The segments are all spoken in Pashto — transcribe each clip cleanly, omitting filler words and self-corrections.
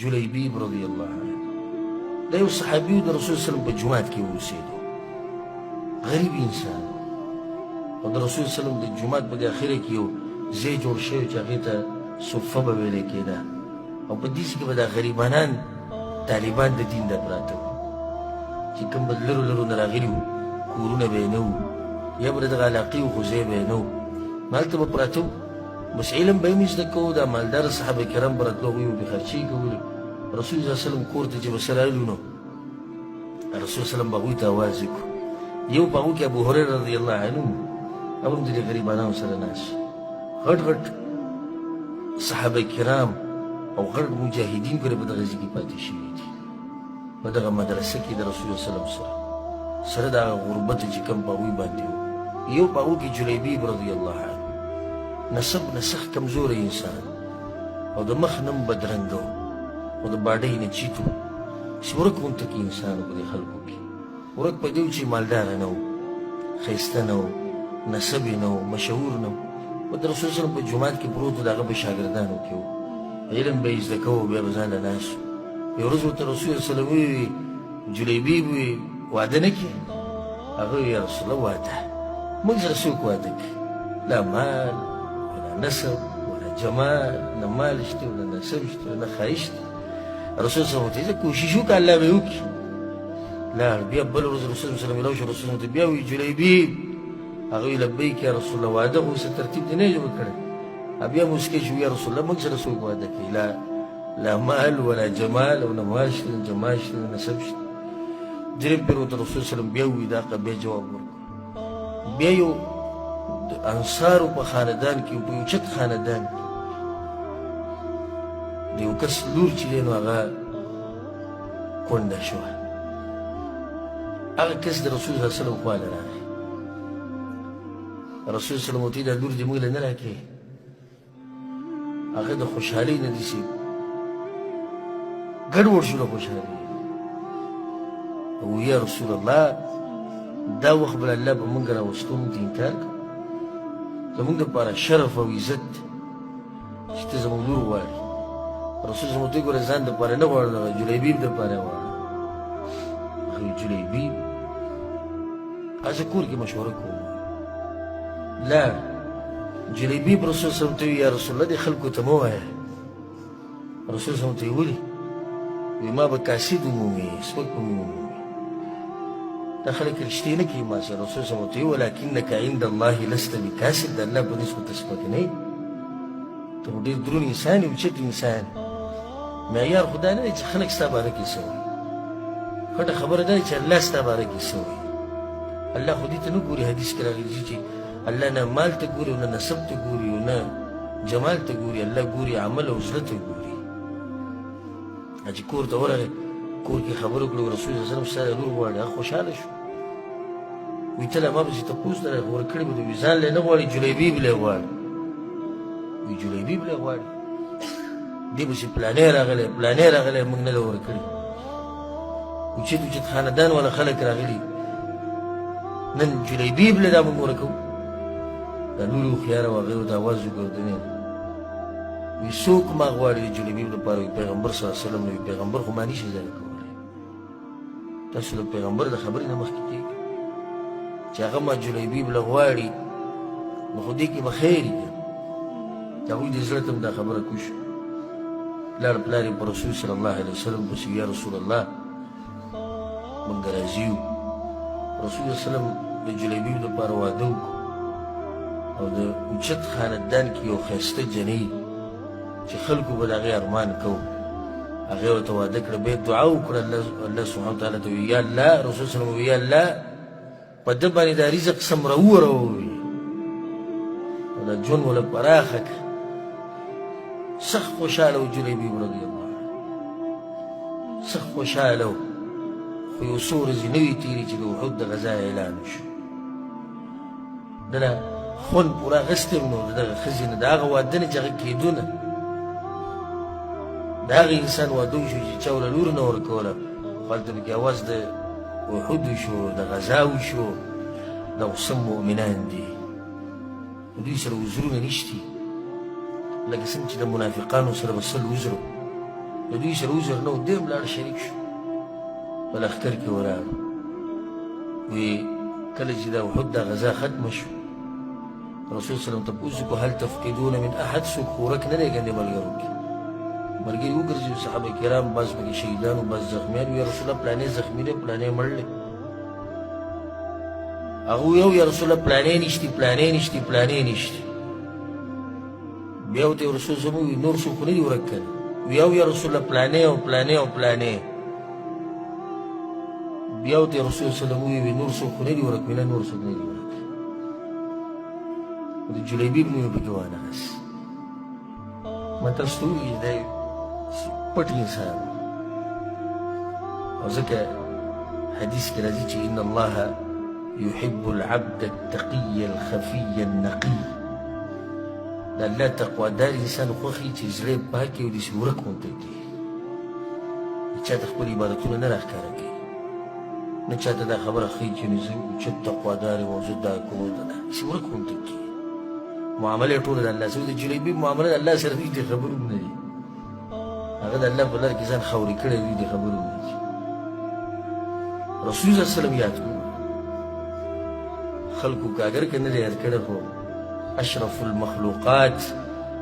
جلیبیب رضی الله عنه دا یو صحابي د رسول صلی الله علیه وسلم په جومات کې اوسېدو غریب انسان او د رسول صلی الله علیه وسلم د جومات په اخره کې یو ځای جوړ شوی چې هغې ته صفه به ویلی کېده او په دې کې به دا غریبانان طالبان د دین د پراته وو چې کوم به لرو لرو نه راغلي وو کورونه به یې نه وو یا به د دغه علاقې و خو ځای به یې نه وو مالته به پراته وو بس علم به یې هم زده کوو دا مالداره صحابه کرام به راتلو هغوی به خرچې کولې رسول صلی الله علیه وسلم کور ته چې به څه راغلو نو رسول صلی الله علیه وسلم به هغوی ته آواز وکړو یو په هغو کې ابو هریره رضی الله عنه هغه هم د دې غریبانو سره ناست غټ غټ صحابه کرام او غټ مجاهدین ګوره په دغه ځای کې پاتې شوي دي په دغه مدرسه کې د رسول الله صلی الله علیه وسلم سره د هغه غربت چې کوم په هغوی باندې و یو په هغو کې جلیبیب رضی الله عنه نسب نه سخت کمزوری انسان او د مخ نه هم بدرنګه و او د باډۍ نه چیت و چې ورک غونته کې انسان و په دې خلکو کې ورک په دې و چې مالداره نه و ښایسته نه و نسب یې نه و مشهور نه و و د رسول صلی الله علیه وسلم په جومات کې پروت و د هغه په شاګردانو کې و علم به یې زده کوو بیا به ځان له ناست و یو ورځ ورته رسول صلی الله علیه وسلم وویل جلیبیب وویل واده نه کړې هغه وویل یا رسول الله واده موږ سره څوک واده کړي لا مال ولا نسب ولا جمال نه مال شته ولا نسب شته نه ښایست رسول صلی الله علیه وسلم کوشش وکړه الله به یې وکړي لاړ بیا بله ورځ رسول صلی الله علیه وسلم میلاو شو رسول الله ته بیا وایي جلیبیب هغه وی لبیک یا رسول الله واده خو څه ترتیب دی نه جوړ کړی بیا موسکی شو یا رسول الله موږ سره څوک واده کوي لا مال ولا جمال او نه مال شته نه جمال شته نه نسب شته درې پیر ورته رسول صلی الله علیه وسلم بیا ووایي دا بیا جواب ورکړو بیا یو د انصارو په خاندان کې په یو چت خاندان کې د یو کس لور چې دی نو هغه کونډه شوه هغه کس د رسول صلی الله علیه وسلم خواله راغی رسول صلی الله علیه وسلم دا لور دې موږ له نه راکړې هغه د خوشحالۍ نه داسې ګډوډ شو له خوشحالۍ او یا رسول الله دا وخت به الله په موږ راوستو موږ ته انکار کوو زموږ دپاره شرف او عزت چې ته زموږ لور غواړې رسول صلی الله علیه وسلم ګوره ځان دپاره نه غواړه دغه جلیبیب دپاره غواړه هغه جلیبیب هسې کور کې مشوره کوو لا جلیبیب رسول صلی الله علیه وسلم ته یا رسول الله دې خلکو ته مه وایه رسول صلی الله علیه وسلم ته یې ولې وایي ما به کاسد ومومي سپک به مې ومومي دا خلک رښتې نه کوي ما سره رسول صلی الله علیه وسلم ته یې ولکنک عند الله لست بکاسد د الله په نسبت ته سپک نه یې ته خو ډېر دروند انسان یې اوچت انسان معیار خو دا نه دی چې خلک ستا باره کې څه وایي غټه خبره دا ده چې الله ستا باره کې څه وایي الله خو دې ته نه ګوري حدیث کې راغلي چې الله نه مال ته ګوري او نه نسب ته ګوري او نه جمال ته ګوري الله ګوري عمل او زړه ته ګوري چې کور ته ورغی کور کې خبرې وکړو رسول صلی الله علیه وسلم ستا لور غواړي هغه خوشحاله شو وایي ته له ما پسې تپوس نه ورکړی به وایي ځان لی نه غواړي جلیبیب لی غواړي وایي جلیبیب لی غواړي دې پسې پلانې راغلی موږ نه له ورکړي اوچت اوچت خاندان والا خلک راغلي نن جلیبیب لی دا موږ ورکوو دا لور یې هوښیاره وه هغې ورته اواز وکړ ورته ویې وایي څوک ما غواړي د جلیبیب لپاره وایي پیغمبر صلی الله علیه وسلم وایي پیغمبر خو ما نشي ضایع کولی تاسو د پیغمبر د خبرې نه مخکې کېږئ چې هغه ما جلیبیب له غواړي نو خو دې کې به خیر وي د هغوی د زړه ته هم دا خبره کوش پلار پلار یې په رسول صلی الله علیه وسلم پسې یا رسول الله موږ راضي یو رسول صلی الله علیه وسلم د جلیبیب لپاره واده وکړو او د اوچت خاندان کې یو ښایسته جنۍ چې خلکو به د هغې ارمان کوو هغې ورته واده کړه بیا دعا وکړه الله سبحانه وتعالی ته وایي یا الله رسول صلی الله علیه وسلم وایي یا الله په ده باندې دا رزق څومره ووروي او دا ژوند وله پراخه کړه سخت خوشحاله و جلیبیب رضی الله عنه سخت خوشحاله و خو یو څو ورځې نه وي تېرې چې د احد د غزا اعلان وشو دله خوند پوره اخیستی نو د دغه ښځې نه د هغه واده نه چې هغه کېدو نه د هغه انسان واده وشو چې چا وله لور نه ورکوله خو هلته پکې اواز د احد وشو د غزا وشو دا خو سم مؤمنان دي دوی سره وزرونه نشتي لکه څنګه چې د منافقانو سره به سل وزرو د دوی سره عذر نه و دی هم لاړ شریک شو په لښکر کې وراغه وی کله چې د احد دا غزا ختمه شو رسول سلم تپوس وکړو هل تفقدون من احد څوک ورک نه دی ګنې ملګرو کې ملګري وګرځي صحابه کرام بعض پکې شهیدان و بعض زخمیان وي یا رسول الله پلانې زخمي دی پلانې مړ دی هغه ویل یا رسول الله پلانې نشتي پلانې نشتي پلانې نشتي بیا ورته رسول صلی الله علیه وسلم نور څوک نه دي ورک کړي ویل یا رسول الله پلانې او پلانې او پلانې بیا ورته رسول صلی الله علیه وسلم ویل نور څوک نه دي ورک کړي نور څوک نه دي ورک د جلیبي بن مې پکې وانهاست ما تاسو ته وویل دی پټ انسان او ځکه حدیث کې راځي چې ان الله يحب العبد التقي الخفي النقي د الله تقوادار انسان خوښي چې زړه پاک وي او داسې ورک غوندې دی چا ته خپل عبادتونه نه راښکاره کوي نه چا ته دا خبره ښیي چې زه اوچت تقوادار یم او زه دا کوم داسې ورک غوندې کوي معامله ټوله د الله سره د جلیبي معامله د الله سره دې خبرو نه دي هغه د الله په لار کې ځان خاورې کړی وي دې خبرو نه دي رسول صلی الله علیه وسلم یاد کړو خلقو که اگر که نه دی یاد کړی خو اشرف المخلوقات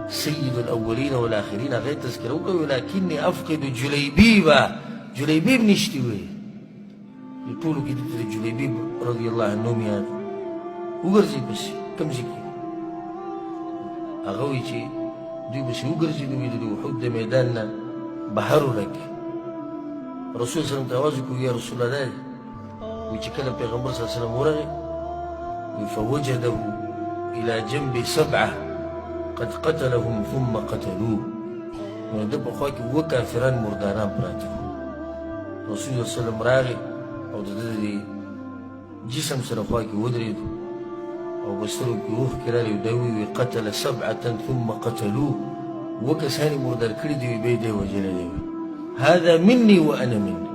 سید الاولین والآخرین هغه تذکره وکړه ولکني افقد جلیبیبه جلیبیب نشتی وی دې ټولو کې دلته د جلیبیب رضی الله عنه نوم یاد وګرځي پسې کوم ځای کې هغه وایي چې دوی پسې وګرځېدو وي د احد د میدان نه بهر ولګي رسول صلی الله علیه وسلم ته اواز وکړو یا رسول الله وایي چې کله پیغمبر صلی الله علیه وسلم ورغی فوجده إلى جنب 7 قد قتلهم ثم قتلوه نو ده په خوا کې اووه کافران مرداران پراته وو رسول الله صلی الله علیه وسلم راغی او د ده د جسم سره خوا کې ودرېدو او په سترګو کې اوښکې راغلې او ده وویل قتل 7 ثم قتلوه اووه کسان یې مردار کړي دي بیا یې دی وژلی دی هذا مني وانا مني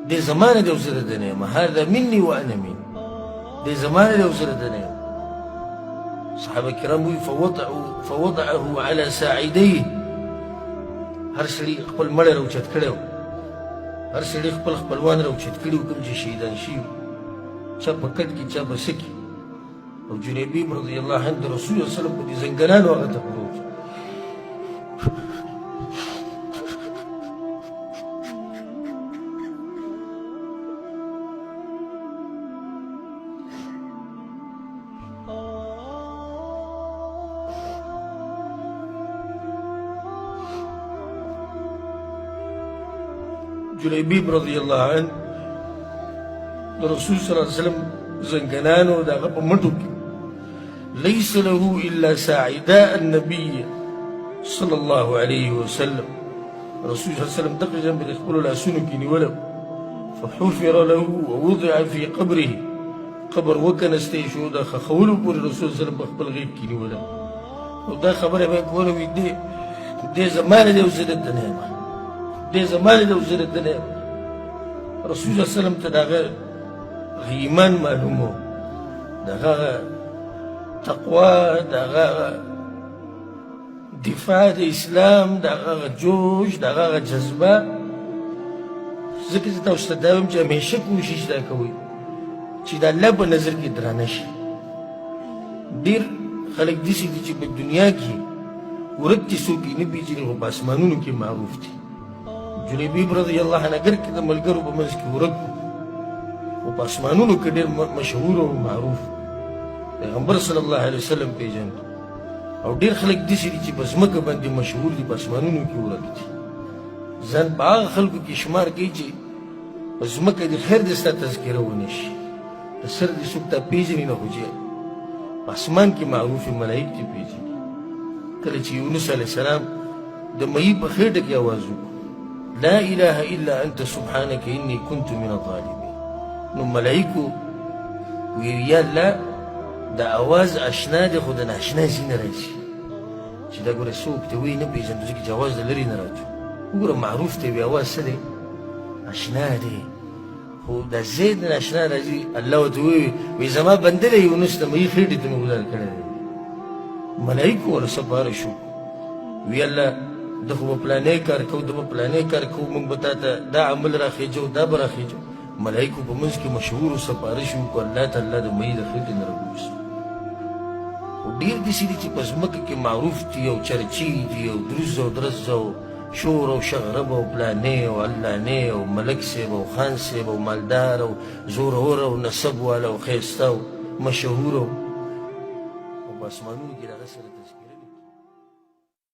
دې زما نه دی او زه د ده نه یم هذا مني وانا مني دې زمانه دی او زه د ده نه یم صحابه کرام وایي فوضعه على ساعديه هر سړي خپل مړی راوچت کړی و هر سړي خپل خپلوان راوچت کړي و کوم چې شهیدان شوي چا په کټ کې چا په څه کې او جلیبیب رضی الله عنه د رسول الله صلی الله علیه وسلم په دې زنګنانو هغه ته پروت جلیبیب رضی الله عنه د رسول صلی الله علیه وسلم زنګنانو د هغه په مټو کې ليس له الا ساعداء النبي صلی الله علیه وسلم رسول صلی الله علیه وسلم دغه جنب د خپلو لاسونو کې نیولی فحفر له ووضع في قبره قبر وکنستی شو د خښولو پورې رسول صلی الله علیه وسلم په خپل غیږ کې نیولی او دا خبره به یې کوله وي دې زما نه دی او زه د ده نه یم دې زمانه د وزیر الدنیا رسول الله صلی الله علیه وسلم ته د هغه ایمان معلوم و د هغه تقوا د هغه دفاع د اسلام د هغه جوش د هغه جذبه ځکه زه تاسو ته دا وایم چې همیشه کوشش دا کوئ چې د الله په نظر کې درانه شي ډېر خلک داسې دي چې په دنیا کې ورک دي څوک یې نه پېژني خو په اسمانونو کې معروف دي جلیبیب رضی الله عنه اگر که د ملګرو په منځ کې ورک خو په اسمانونو کې ډېر مشهور او معروف پیغمبر صلی الله علیه وسلم پېژند او ډېر خلک داسې دي چې په ځمکه باندې مشهور دي په اسمانونو کې ورک دي ځان په هغه خلکو کې شمار کوي چې په ځمکه د خیر د ستا تذکره ونه شي د سر دې څوک تا پېژني نه خو چې په اسمان کې معروف ملایک دې پېژني کله چې یونس علیه السلام د مهي په خېټه کې اواز وکړو لا اله الا انت سبحانك اني كنت من الظالمين نو ملائکو ویل یا الله دا اواز اشنا دی خو د ناشنا ځای نه راځي چې دا ګوره څوک ته وایي نه پېژنو ځکه چې اواز د لرې نه راځي وګوره معروف دی وي اواز څه دی اشنا دی خو دا ځای د ناشنا راځي الله ورته وایي زما بنده دی یونس ته مهي خېټې ته مې ګزار کړی دی ملائکو ورسپاره شو وی الله د خو به پلانی کار کوو د به پلانی کار کوو موږ به تا ته دا عمل راخېجو دا به راخېجو ملایکو په منځ کې مشهورو سپارش وکړو الله تعالی د مې د خېټې نه راوویست خو ډېر داسې دي چې په ځمکه کې معروف دي او چرچي دي او دروز او درز او شور او شغرب او پلانې او علانې او ملک صاحب او خان صاحب او مالدار او زورور او نسب والا او ښایسته او مشهور او په اسمانونو کې